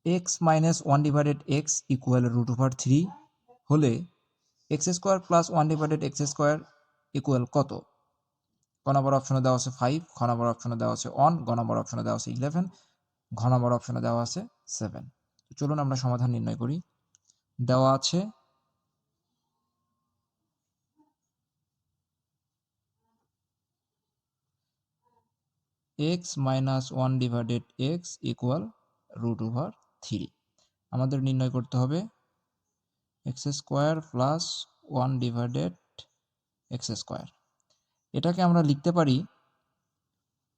X minus one divided x equal √3 হলে x square plus one divided x square equal কত? ক নম্বর অপশনে দেওয়া আছে 5, খ নম্বর অপশনে দেওয়া আছে 1, গ নম্বর অপশনে দেওয়া আছে 11, ঘ নম্বর অপশনে দেওয়া আছে 7। চলুন আমরা সমাধান নির্ণয় করি। দেওয়া আছে x minus one divided x equal √3। আমাদের নির্ণয় করতে হবে x square plus one divided x square. এটাকে আমরা লিখতে পারি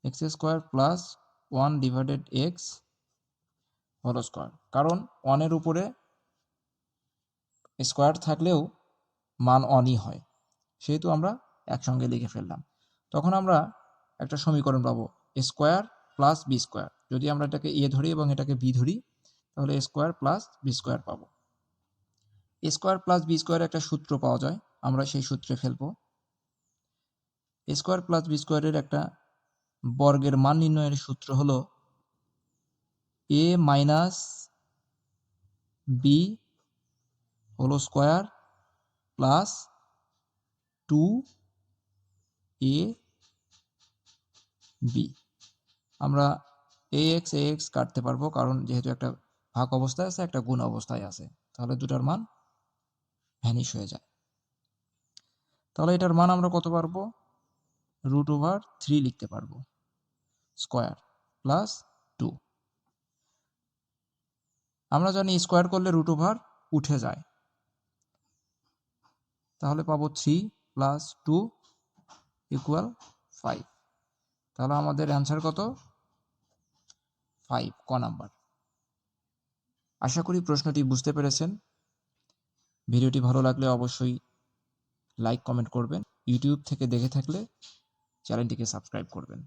x square plus one divided x whole square, কারণ ওয়ানের উপরে স্কোয়ার থাকলেও মান অনই হয়, সেহেতু আমরা একসঙ্গে লিখে ফেললাম। তখন আমরা একটা সমীকরণ পাবো স্কোয়ার প্লাস বি স্কোয়ার। যদি আমরা এটাকে এ ধরি এবং এটাকে বি ধরি তাহলে স্কোয়ার প্লাস বি স্কোয়ার পাবো। স্কোয়ার প্লাস বি স্কোয়ারের একটা সূত্র পাওয়া যায়, আমরা সেই সূত্রে ফেলবো। স্কোয়ার প্লাস বি স্কোয়ারের একটা বর্গের মান নির্ণয়ের সূত্র হলো a minus b whole square plus 2ab। আমরা ax কাটতে পারবো, কারণ যেহেতু একটা ভাগ অবস্থায় আছে একটা গুণ অবস্থায় আছে, তাহলে দুটার মান ভ্যানিশ হয়ে যায়। তাহলে এটার মান আমরা কত পারবো? √3 লিখতে পারবো, স্কোয়ার প্লাস 2। আমরা জানি স্কোয়ার করলে √, উঠে যায়, তাহলে পাবো 3 প্লাস 2 ইকুয়াল 5। তাহলে আমাদের অ্যান্সার কত? 5, ক নাম্বার। আশা করি প্রশ্নটি বুঝতে পেরেছেন। ভিডিওটি ভালো লাগলে অবশ্যই লাইক কমেন্ট করবেন। ইউটিউব থেকে দেখে থাকলে চ্যানেলটিকে সাবস্ক্রাইব করবেন।